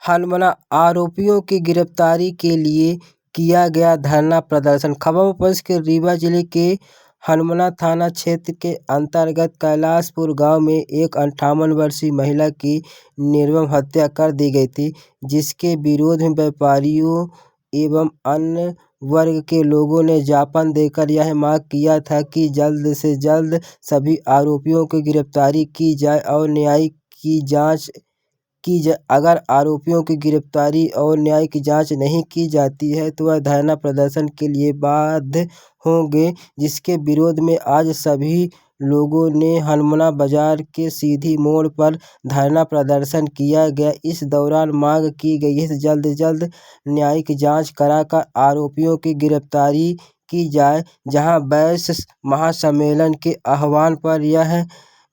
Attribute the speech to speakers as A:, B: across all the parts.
A: हनमना आरोपियों की गिरफ्तारी के लिए किया गया धरना प्रदर्शन। खबर पंच के रीवा जिले के हनमना थाना क्षेत्र के अंतर्गत कैलाशपुर गांव में एक 58 वर्षीय महिला की निर्मम हत्या कर दी गई थी, जिसके विरोध में व्यापारियों एवं अन्य वर्ग के लोगों ने ज्ञापन देकर यह मांग किया था कि जल्द से जल्द सभी आरोपियों की गिरफ्तारी की जाए और न्याय की जांच की जाए। अगर आरोपियों की गिरफ्तारी और न्याय की जांच नहीं की जाती है तो वह धरना प्रदर्शन के लिए बाध्य होंगे, जिसके विरोध में आज सभी लोगों ने हनमना बाजार के सीधी मोड़ पर धरना प्रदर्शन किया गया। इस दौरान मांग की गई है जल्द से जल्द न्यायिक जांच कराकर आरोपियों की गिरफ्तारी की जाए। जहां वैश्य महासम्मेलन के आह्वान पर यह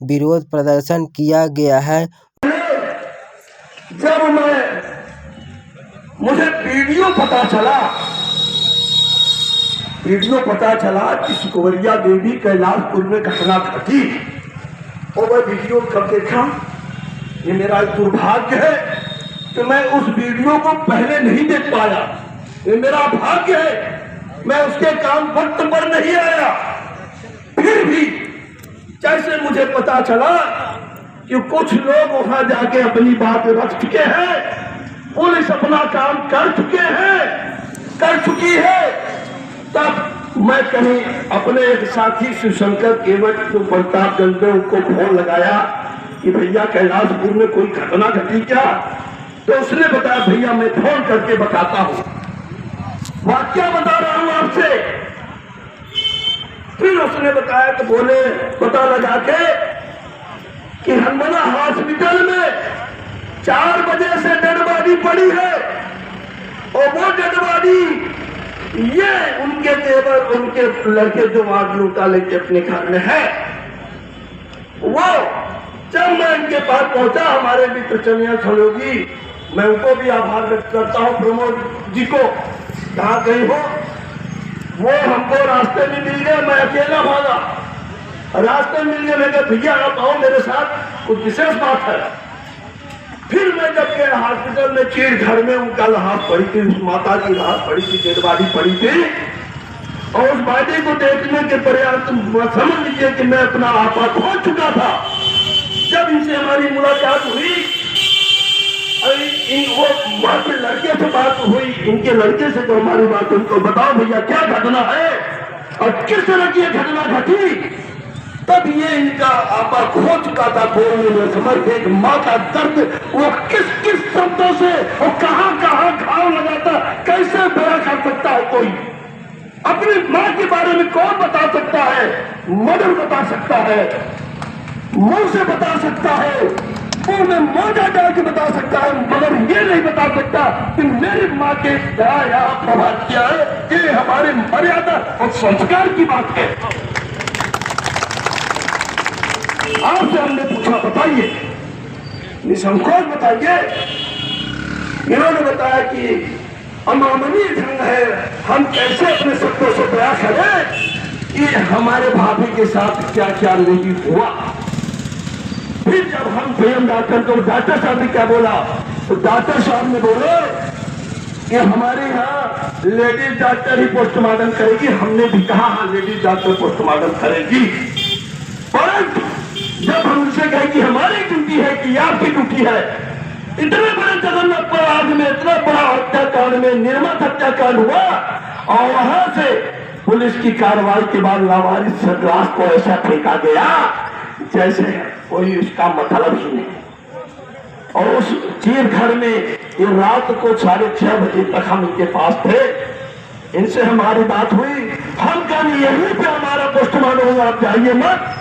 A: विरोध प्रदर्शन किया गया है।
B: जब मुझे वीडियो पता चला कि सुकवरिया देवी कैलाशपुर में घटना घटी और वह वीडियो कब देखा, ये मेरा दुर्भाग्य है कि मैं उस वीडियो को पहले नहीं देख पाया। ये मेरा भाग्य है, मैं उसके काम वक्त पर नहीं आया। फिर भी जैसे मुझे पता चला कि कुछ लोग वहां जाके अपनी बात रख चुके हैं, पुलिस अपना काम कर चुकी है, तब मैं कहीं अपने एक साथी शिवशंकर केवट जो प्रतापगंज में उनको फोन लगाया कि भैया कैलाशपुर में कोई घटना घटी क्या, तो उसने बताया भैया मैं फोन करके बताता हूँ, वाक्या बता रहा हूँ आपसे। फिर उसने बताया कि बोले पता लगा के कि हनमना हॉस्पिटल में 4 बजे से डेड बॉडी पड़ी है और वो डेड बॉडी ये उनके देवर, उनके लड़के जो आज लूटा लेके अपने घर में है, वो जब मैं इनके पास पहुंचा, हमारे मित्र चनिया सहयोगी, मैं उनको भी आभार व्यक्त करता हूं, प्रमोद जी को, कहाँ गई हो, वो हमको रास्ते में मिल गए। मैं अकेला भागा, रास्ते में मिल गए, मैं कहा भैया आप आओ मेरे साथ, कुछ विशेष बात है। फिर मैं जब गया हॉस्पिटल में, चीड़ घर में उनका लाश पड़ी थी, उस माता की लाश पड़ी थी, डेड बॉडी पड़ी थी, और उस बॉडी को देखने के पर्याप्त समझ लीजिए कि मैं अपना आपा खो चुका था। जब इनसे हमारी मुलाकात हुई, वो वहां के लड़के से बात हुई, इनके लड़के से जो हमारी बात, उनको बताओ भैया क्या घटना है और किस तरह की घटना घटी। तब ये इनका आपा खो चुका था, बोलने में समर्थ, एक माँ का दर्द, वो किस किस शब्दों से वो कहां कहां घाव लगाता, कैसे बयां कर सकता है कोई। अपनी माँ के बारे में कौन बता सकता है, मदर बता सकता है, मुंह से बता सकता है, मुंह में मोजा डाल के बता सकता है, मगर ये नहीं बता सकता कि मेरी माँ के क्या प्रभाव किया है। ये हमारे मर्यादा और संस्कार की बात है। आपसे हमने पूछा बताइए, निसंकोच बताइए। इन्होंने बताया कि अमानवीय ढंग है, हम कैसे अपने शब्दों से बयां करें कि हमारे भाभी के साथ क्या क्या नहीं हुआ। फिर जब हम पीएम डॉक्टर को, डॉक्टर साहब ने क्या बोला, तो डॉक्टर साहब ने बोले कि हमारे यहाँ लेडीज डॉक्टर ही पोस्टमार्टम करेगी। हमने भी कहा हाँ लेडीज डॉक्टर पोस्टमार्टम करेगी, परंतु जब हम उनसे कहे कि हमारी ड्यूटी है कि आपकी ड्यूटी है, इतने बड़े जगन्नाथ में इतना बड़ा हत्याकांड में, निर्मम हत्याकांड हुआ और वहां से पुलिस की कार्रवाई के बाद लावारिस लाश को ऐसा फेंका गया जैसे कोई उसका मतलब ही नहीं। और उस चीर घर में ये रात को 6:30 बजे तक हम इनके पास थे, इनसे हमारी बात हुई, हम कहीं यहीं पे हमारा पोस्टमार्टम होगा, आप जाइए मत।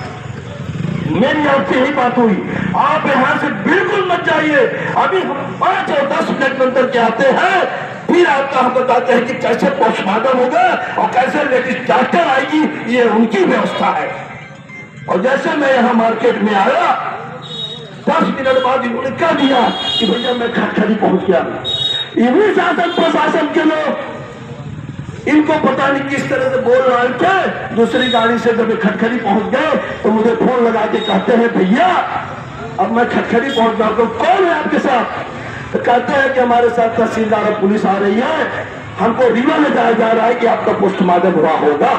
B: मेरी आपसे यही बात हुई, आप यहाँ से बिल्कुल मत जाइए, अभी हम 5 और 10 मिनट अंदर के आते हैं, फिर आपका हम बताते हैं कि कैसे पोस्टमार्टम होगा और कैसे लेडीज डॉक्टर आएगी, ये उनकी व्यवस्था है। और जैसे मैं यहाँ मार्केट में आया, 10 मिनट बाद इन्होंने कह दिया कि भैया मैं खटखटी पहुंच गया। इन्हीं शासन प्रशासन के लोग इनको पता नहीं किस तरह से बोल रहे थे। दूसरी गाड़ी से जब खटखटी पहुंच गए तो मुझे फोन लगा के कहते हैं भैया अब मैं खटखटी पहुंच गया, तो कौन है आपके साथ? तो कहते हैं कि हमारे साथ तहसीलदार और पुलिस आ रही है, हमको रीवा ले जाया जा रहा है कि आपका पोस्टमार्टम हुआ होगा।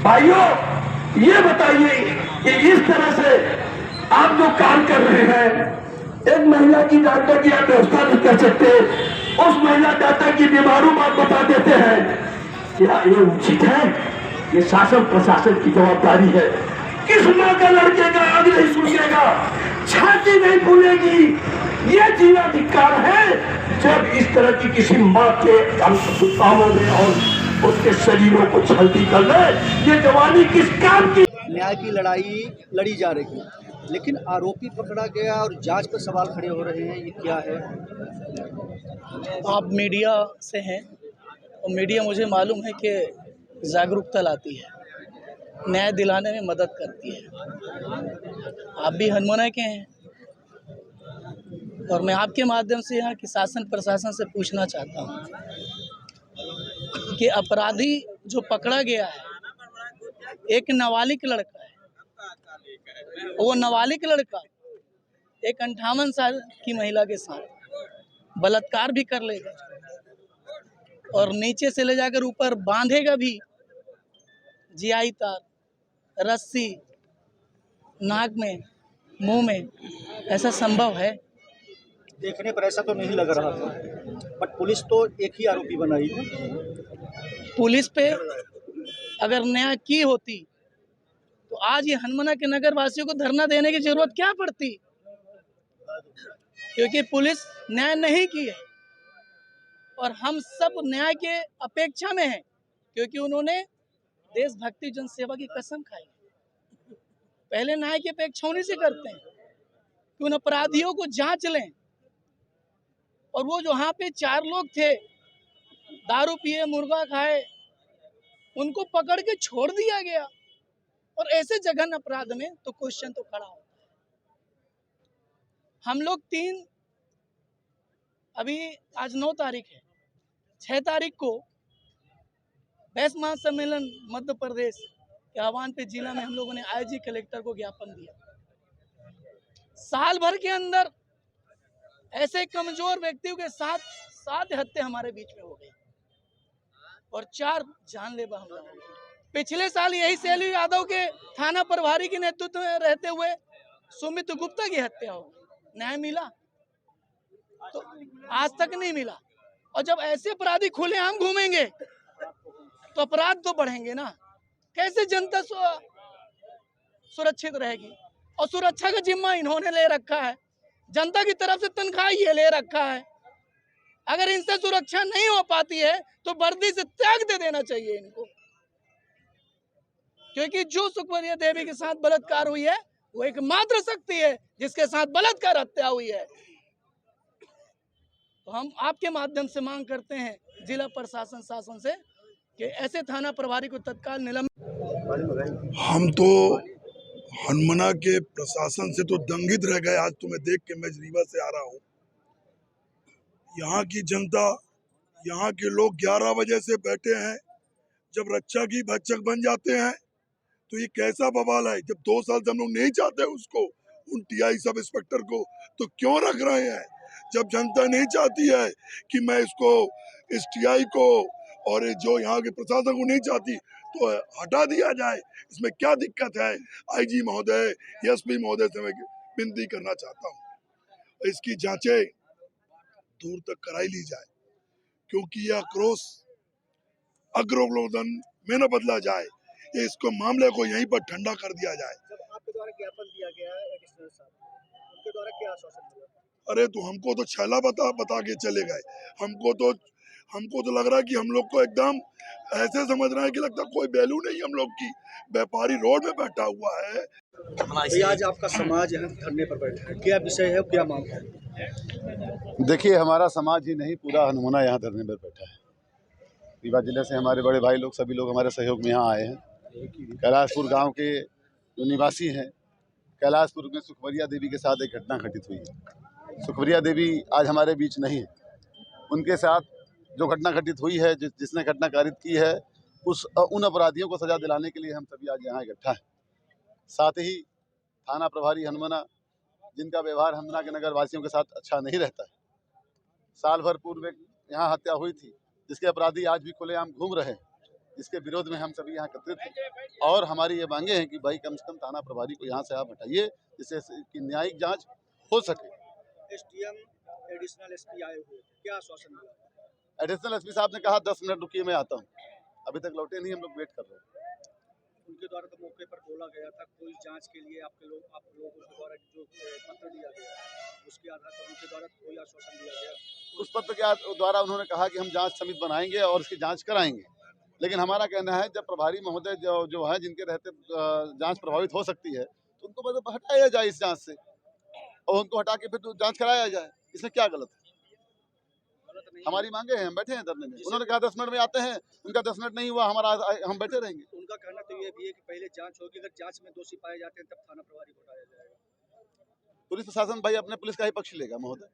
B: भाइयों, ये बताइए कि इस तरह से आप जो काम कर रहे हैं, एक महिला की डॉक्टर की आप व्यवस्था नहीं कर सकते, उस महिला डॉक्टर की बीमारू बात बता देते हैं, क्या ये उचित है? ये शासन प्रशासन की जवाबदारी है। किस माँ का लड़के का आग नहीं सूखेगा, छाती नहीं फूलेगी, ये जीवाधिकार है जब इस तरह की किसी माँ के कामों में और उसके शरीरों को छलती कर ले। ये जवानी किस काम की?
C: न्याय की लड़ाई लड़ी जा रही है, लेकिन आरोपी पकड़ा गया और जांच पर सवाल खड़े हो रहे हैं, ये क्या है?
D: आप मीडिया से हैं और मीडिया मुझे मालूम है कि जागरूकता लाती है, न्याय दिलाने में मदद करती है। आप भी हनुमाना के हैं और मैं आपके माध्यम से यहाँ की शासन प्रशासन से पूछना चाहता हूँ कि अपराधी जो पकड़ा गया है एक नाबालिग लड़का है, वो नाबालिग लड़का एक 58 साल की महिला के साथ बलात्कार भी कर लेगा और नीचे से ले जाकर ऊपर बांधेगा भी, जियाई तार, रस्सी, नाक में, मुंह में। ऐसा संभव है?
C: देखने पर ऐसा तो नहीं लग रहा था, बट पुलिस तो एक ही आरोपी बनाई है।
D: पुलिस पे अगर न्याय की होती तो आज ये हनुमाना के नगर वासियों को धरना देने की जरूरत क्या पड़ती, क्योंकि पुलिस न्याय नहीं की है और हम सब न्याय के अपेक्षा में हैं, क्योंकि उन्होंने देशभक्ति जनसेवा की कसम खाई। पहले न्याय की अपेक्षा उन्हीं से करते हैं कि उन अपराधियों को जांच लें। और वो जो वहाँ पे 4 लोग थे, दारू पिए, मुर्गा खाए, उनको पकड़ के छोड़ दिया गया। और ऐसे जघन अपराध में तो क्वेश्चन तो खड़ा होता है। हम लोग अभी आज 9 तारीख है, 6 तारीख को प्रेस महासम्मेलन मध्य प्रदेश के आह्वान पे जिला में हम लोगों ने आईजी कलेक्टर को ज्ञापन दिया। साल भर के अंदर ऐसे कमजोर व्यक्तियों के साथ 7 हत्या हमारे बीच में हो गई और 4 जानलेवा हमला हो गए। पिछले साल यही शैली यादव के थाना प्रभारी के नेतृत्व में रहते हुए सुमित गुप्ता की हत्या हो गई। न्याय मिला? तो आज तक नहीं मिला। और जब ऐसे अपराधी खुलेआम घूमेंगे तो अपराध तो बढ़ेंगे ना। कैसे जनता सुरक्षित रहेगी? और सुरक्षा का जिम्मा इन्होंने ले रखा है, जनता की तरफ से तनख्वाह ये ले रखा है। अगर इनसे सुरक्षा नहीं हो पाती है तो वर्दी से त्याग दे देना चाहिए इनको, क्योंकि जो सुखमनी देवी के साथ बलात्कार हुई है वो एकमात्र शक्ति है जिसके साथ बलात्कार हत्या हुई है। तो हम आपके माध्यम से मांग करते हैं जिला प्रशासन शासन से कि ऐसे थाना प्रभारी को तत्काल निलंबित।
E: हम तो हनुमाना के प्रशासन से तो दंगित रह गए। आज तो मैं देख के, मैं रीवा से आ रहा हूँ, यहाँ की जनता, यहाँ के लोग 11 बजे से बैठे हैं। जब रक्षा की भक्षक बन जाते हैं तो ये कैसा बवाल है? जब 2 साल से हम लोग नहीं चाहते उसको, उन टीआई सब इंस्पेक्टर को, तो क्यों रख रहे हैं? जब जनता नहीं चाहती है कि मैं इसको, इस टीआई को और जो यहाँ के प्रशासन को नहीं चाहती तो हटा दिया जाए, इसमें क्या दिक्कत है? आईजी महोदय, एसपी महोदय से मैं विनती करना चाहता हूँ, इसकी जांचें दूर तक कराई ली जाए, क्योंकि यह आक्रोश अग्रवलोकन में न बदला जाए। इसको मामले को यहीं पर ठंडा कर दिया जाए।
C: जब आपके द्वारा ज्ञापन दिया गया है एडिशनल साहब, उनके द्वारा क्या आश्वासन मिला?
E: अरे तो हमको तो छैला बता के चले गए। हमको तो लग रहा है कि हम लोग को एकदम ऐसे समझ रहे हैं कि लगता कोई वैल्यू नहीं हम लोग की। व्यापारी रोड में बैठा हुआ है।
C: भैया, आज आपका समाज यहाँ धरने पर बैठा है, क्या विषय है, क्या मांग है?
F: देखिए, हमारा समाज ही नहीं, पूरा हनुमाना यहाँ धरने पर बैठा है। रीवा जिले से हमारे बड़े भाई लोग, सभी लोग हमारे सहयोग में यहाँ आए हैं। कैलाशपुर गांव के जो निवासी हैं, कैलाशपुर में सुखवरिया देवी के साथ एक घटना घटित हुई है। सुखवरिया देवी आज हमारे बीच नहीं है। उनके साथ जो घटना घटित हुई है, जिसने घटना कारित की है, उन अपराधियों को सजा दिलाने के लिए हम सभी आज यहाँ इकट्ठा हैं। साथ ही थाना प्रभारी हनुमाना जिनका व्यवहार हनुमना के नगर वासियों के साथ अच्छा नहीं रहता है। साल भर पूर्व यहाँ हत्या हुई थी, जिसके अपराधी आज भी खुलेआम घूम रहे हैं, जिसके विरोध में हम सभी यहाँ एकत्रित हैं। और हमारी ये मांगे हैं कि भाई कम से कम थाना प्रभारी को यहाँ से आप हटाइए, जिससे कि न्यायिक जांच हो सके।
C: एसडीएम एडिशनल एसपी आए हुए, क्या आश्वासन मिला?
F: एडिशनल एसपी साहब ने कहा 10 मिनट रुकिए, मैं आता हूँ। अभी तक लौटे नहीं, हम लोग वेट कर रहे हैं।
C: उनके द्वारा तो मौके पर बोला गया था कोई जांच के लिए आप लोगों के द्वारा जो पत्र दिया गया उसके आधार पर उनके द्वारा कोई आश्वासन दिया गया?
F: उस पत्र के द्वारा उन्होंने कहा कि हम जांच समिति बनाएंगे और इसकी जांच कराएंगे। लेकिन हमारा कहना है जब प्रभारी महोदय जो है जिनके रहते जांच प्रभावित हो सकती है, तो उनको मतलब हटाया जाए इस जांच से, और उनको हटा के फिर तो जांच कराया जाए। इसमें क्या गलत है? हमारी मांगे हैं, हम बैठे हैं धरने में। उन्होंने कहा 10 मिनट में आते हैं, उनका 10 मिनट नहीं हुआ, हम बैठे रहेंगे।
C: उनका कहना तो ये भी है कि पहले जांच होगी, अगर जांच में दोषी पाए जाते हैं तब थाना प्रभारी को हटाया जाएगा।
F: पुलिस प्रशासन भाई अपने पुलिस का ही पक्ष लेगा महोदय,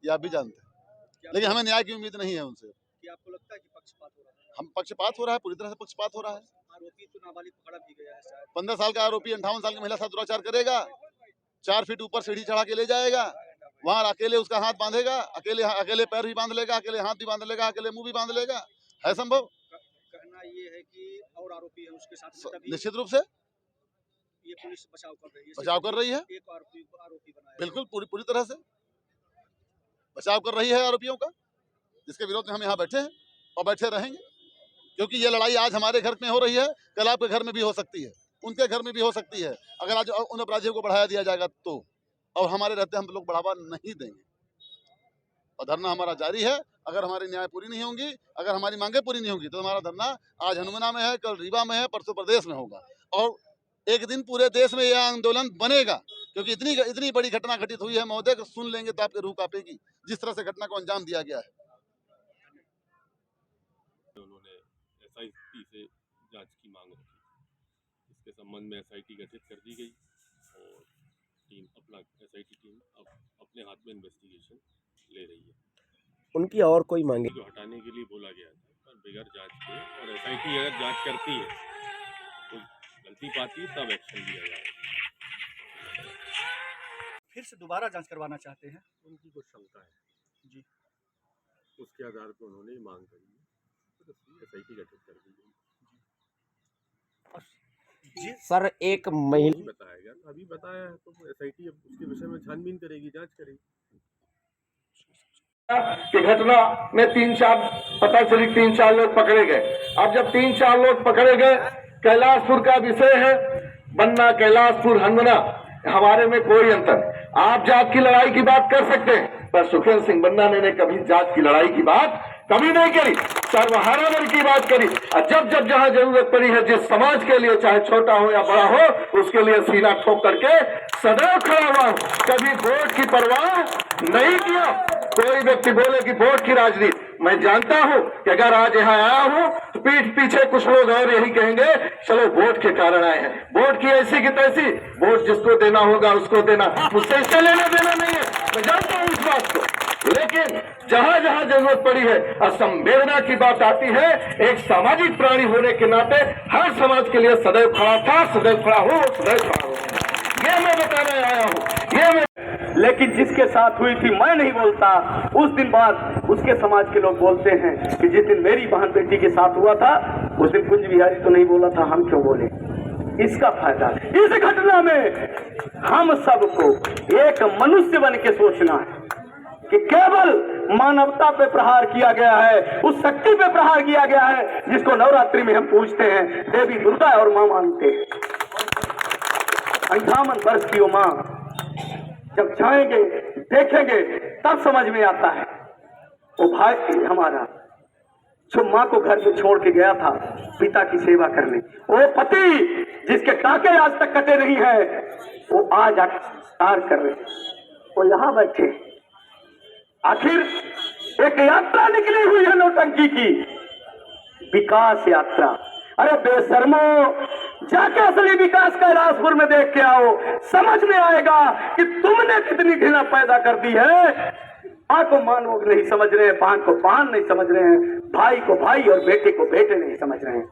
F: ये आप भी जानते हैं। लेकिन हमें न्याय की उम्मीद नहीं है उनसे।
C: कि आपको लगता है कि पक्षपात हो रहा है?
F: हम पक्षपात हो रहा है, पूरी तरह से पक्षपात हो रहा है।
C: आरोपी तो नाबालिग पकड़ा भी गया है शायद।
F: 15 साल का आरोपी 58 साल की महिला साथ दुराचार करेगा, 4 फीट ऊपर सीढ़ी चढ़ा के ले जाएगा, वहाँ अकेले उसका हाथ बांधेगा, अकेले पैर भी बांध लेगा, अकेले हाथ भी बांध लेगा, अकेले मुंह भी बांध लेगा। है संभव?
C: कहना ये है कि और आरोपी है उसके साथ,
F: निश्चित रूप से
C: ये पुलिस बचाव कर रही है। एक आरोपी बनाया,
F: बिल्कुल पूरी तरह से बचाव कर रही है आरोपियों का, जिसके विरोध में हम यहाँ बैठे हैं और बैठे रहेंगे। क्योंकि ये लड़ाई आज हमारे घर में हो रही है, कल आपके घर में भी हो सकती है, उनके घर में भी हो सकती है। अगर आज उन अपराधियों को बढ़ाया दिया जाएगा तो, और हमारे रहते हम लोग बढ़ावा नहीं देंगे। और धरना हमारा जारी है। अगर हमारी न्याय पूरी नहीं होंगी, अगर हमारी मांगे पूरी नहीं होंगी, तो हमारा धरना आज हनुमना में है, कल रीवा में है, परसों प्रदेश में होगा, और एक दिन पूरे देश में यह आंदोलन बनेगा। क्योंकि इतनी बड़ी घटना घटित हुई है महोदय, को सुन लेंगे तो आपकी रूह कांपेगी, जिस तरह से घटना को अंजाम दिया गया है।
G: उन्होंने एसआईटी से जांच की मांग रखी, इसके संबंध में एसआईटी गठित कर दी गई और एसआईटी टीम अब अपने हाथ में इन्वेस्टिगेशन ले रही है।
A: उनकी और कोई मांगे?
G: जो हटाने के लिए बोला गया था, पर बगैर जांच के, और एसआईटी अगर जांच करती है तो गलती पाती तब एक्शन लिया जाएगा।
C: फिर से दोबारा जांच करवाना चाहते हैं?
G: उनकी कुछ क्षमता है
C: जी,
G: उसके आधार पर उन्होंने मांग करी है, तो एसआईटी गठित कर दी गई।
C: जी
A: सर, एक महिला
G: बताएगा, अभी बताया है तो एसआईटी उसके विषय में छानबीन करेगी, जांच करेगी।
B: कि घटना में 3-4 पता चली, 3-4 लोग पकड़े गए। अब जब 3-4 लोग पकड़े गए, कैलाशपुर का विषय है, बन्ना कैलाशपुर हनुमना, हमारे में कोई अंतर। आप जात की लड़ाई की बात कर सकते हैं, पर सुखविंदर सिंह बन्ना ने कभी जात की लड़ाई की बात कभी नहीं करी, सर्वहारावर की बात करी। और जब जहां जरूरत पड़ी है, जिस समाज के लिए चाहे छोटा हो या बड़ा हो, उसके लिए सीना ठोक करके सदैव खड़ा हुआ, कभी वोट की परवाह नहीं किया। कोई व्यक्ति बोले कि वोट की राजनीति, मैं जानता हूं कि अगर आज यहाँ आया हूं तो पीठ पीछे कुछ लोग और यही कहेंगे चलो वोट के कारण आए हैं, वोट की ऐसी की तैसी, वोट जिसको देना होगा उसको देना, मुझसे इससे लेना देना नहीं है, मैं जानता हूं इस बात को। लेकिन जहां जहां जरूरत पड़ी है और संवेदना की बात आती है, एक सामाजिक प्राणी होने के नाते हर समाज के लिए सदैव खड़ा था, सदैव खड़ा हो, सदैव खड़ा हो, ये मैं बताने आया हूँ।
H: लेकिन जिसके साथ हुई थी मैं नहीं बोलता, उस दिन बाद उसके समाज के लोग बोलते हैं कि जिस दिन मेरी बहन बेटी के साथ हुआ था उस दिन कुंज बिहारी तो नहीं बोला था, हम क्यों बोले? इसका फायदा इस घटना में हम सबको एक मनुष्य बन के सोचना है कि केवल मानवता पे प्रहार किया गया है, उस शक्ति पे प्रहार किया गया है जिसको नवरात्रि में हम पूजते हैं, देवी दुर्गा और मां मानते हैं। 58 वर्ष की वो मां जब जाएंगे देखेंगे तब समझ में आता है। वो भाई हमारा जो माँ को घर में छोड़ के गया था पिता की सेवा करने, वो पति जिसके टाके आज तक कटे नहीं है, वो आज आकार कर रहे, वो यहाँ बैठे। आखिर एक यात्रा निकली हुई है नौटंकी की, विकास यात्रा। अरे बेशर्मो, जाके असली विकास कैलाशपुर में देख के आओ, समझ में आएगा कि तुमने कितनी घृणा पैदा कर दी है। मां को मां लोग नहीं समझ रहे हैं, बहन को बहन नहीं समझ रहे हैं, भाई को भाई और बेटे को बेटे नहीं समझ रहे हैं।